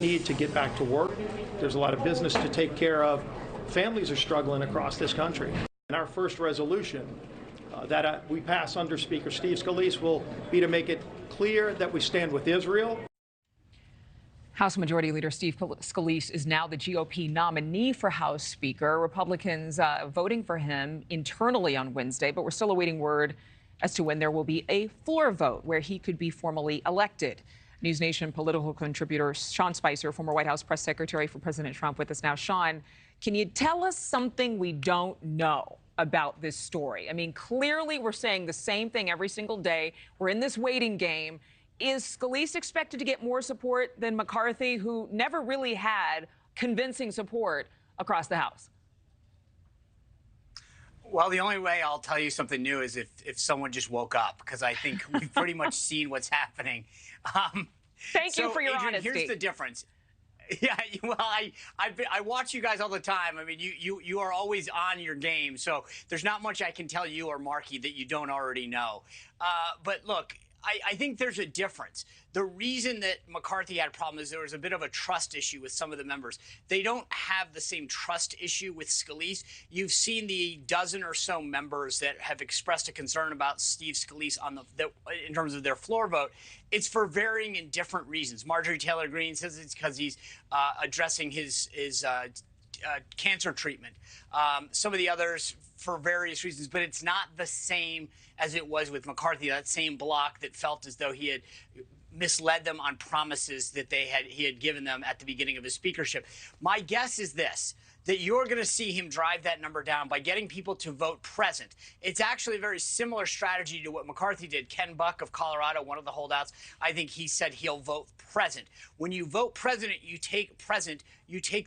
need to get back to work. There's a lot of business to take care of. Families are struggling across this country. And our first resolution that we pass under Speaker Steve Scalise will be to make it clear that we stand with Israel. House Majority Leader Steve Scalise is now the GOP nominee for House Speaker. Republicans voting for him internally on Wednesday, but we're still awaiting word as to when there will be a floor vote where he could be formally elected. NewsNation political contributor Sean Spicer, former White House press secretary for President Trump, with us now. Sean, can you tell us something we don't know about this story? I mean, clearly we're saying the same thing every single day. We're in this waiting game. Is Scalise expected to get more support than McCarthy, who never really had convincing support across the House? Well, the only way I'll tell you something new is if someone just woke up, because I think we've pretty much seen what's happening. Thank you for your Adrienne, honesty. Here's the difference. Yeah, well, I watch you guys all the time. I mean, you are always on your game, so there's not much I can tell you or Markie that you don't already know. But look, I think there's a difference. The reason that McCarthy had a problem is there was a bit of a trust issue with some of the members. They don't have the same trust issue with Scalise. You've seen the dozen or so members that have expressed a concern about Steve Scalise in terms of their floor vote. It's for varying and different reasons. Marjorie Taylor Greene says it's because he's addressing his cancer treatment. Some of the others for various reasons, but it's not the same as it was with McCarthy, that same bloc that felt as though he had misled them on promises that he had given them at the beginning of his speakership. My guess is this, that you're going to see him drive that number down by getting people to vote present. It's actually a very similar strategy to what McCarthy did. Ken Buck of Colorado, one of the holdouts, I think he said he'll vote present. When you vote present, you take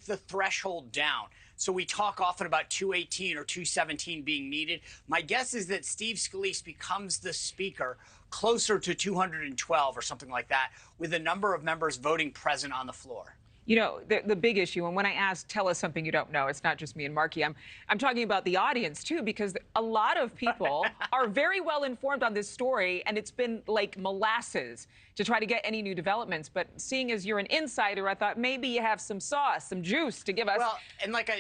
the threshold down. So we talk often about 218 or 217 being needed. My guess is that Steve Scalise becomes the speaker closer to 212 or something like that, with a number of members voting present on the floor. You know, the big issue, and when I ask, tell us something you don't know, it's not just me and Markie. I'm talking about the audience, too, because a lot of people are very well informed on this story, and it's been like molasses to try to get any new developments. But seeing as you're an insider, I thought maybe you have some sauce, some juice to give us. Well, and like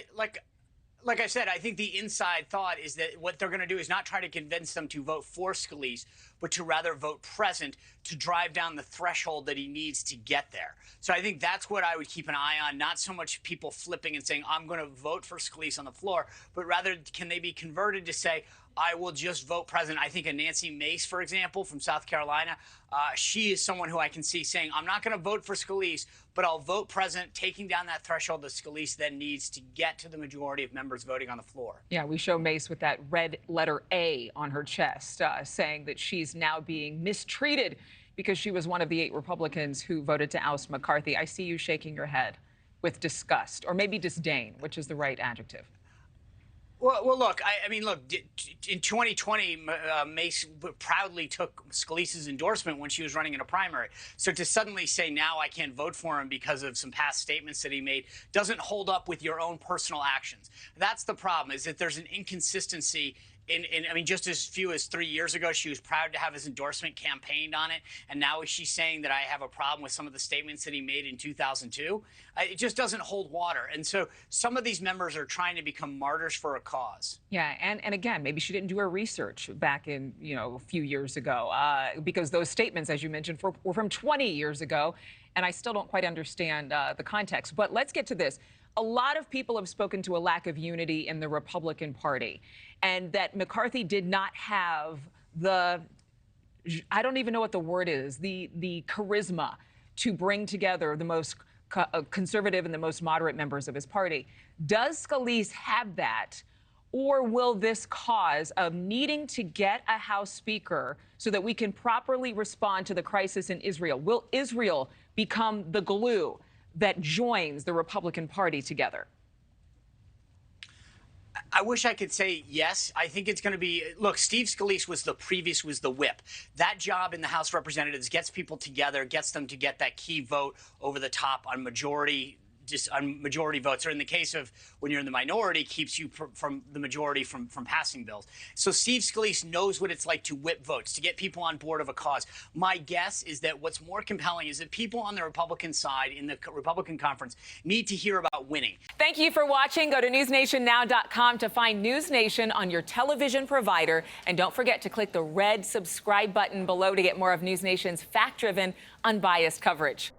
I said, I think the inside thought is that what they're going to do is not try to convince them to vote for Scalise, but to rather vote present to drive down the threshold that he needs to get there. So I think that's what I would keep an eye on, not so much people flipping and saying, I'm going to vote for Scalise on the floor, but rather can they be converted to say, I will just vote present. I think a Nancy Mace, for example, from South Carolina, she is someone who I can see saying, I'm not going to vote for Scalise, but I'll vote present, taking down that threshold that Scalise then needs to get to the majority of members voting on the floor. Yeah, we show Mace with that red letter A on her chest, saying that she's now being mistreated because she was one of the 8 Republicans who voted to oust McCarthy. I see you shaking your head with disgust, or maybe disdain, which is the right adjective. Well, look, I mean, look, in 2020, Mace proudly took Scalise's endorsement when she was running in a primary. So to suddenly say now I can't vote for him because of some past statements that he made doesn't hold up with your own personal actions. That's the problem, is that there's an inconsistency I mean, just as few as 3 years ago, she was proud to have his endorsement campaigned on it. And now she's saying that I have a problem with some of the statements that he made in 2002. It just doesn't hold water. And so some of these members are trying to become martyrs for a cause. Yeah. And again, maybe she didn't do her research back in, a few years ago, because those statements, as you mentioned, were from 20 years ago. And I still don't quite understand the context. But let's get to this. A lot of people have spoken to a lack of unity in the Republican Party, and that McCarthy did not have I don't even know what the word is, the charisma to bring together the most conservative and the most moderate members of his party. Does Scalise have that, or will this cause of needing to get a House Speaker so that we can properly respond to the crisis in Israel? Will Israel become the glue that joins the Republican Party together? I wish I could say yes. I think it's going to be, look, Steve Scalise was the whip. That job in the House of Representatives gets people together, gets them to get that key vote over the top on majority just on majority votes, or in the case of when you're in the minority, keeps you from the majority from passing bills. So Steve Scalise knows what it's like to whip votes, to get people on board of a cause. My guess is that what's more compelling is that people on the Republican side in the Republican conference need to hear about winning. Thank you for watching. Go to newsnationnow.com to find News Nation on your television provider. And don't forget to click the red subscribe button below to get more of News Nation's fact-driven, unbiased coverage.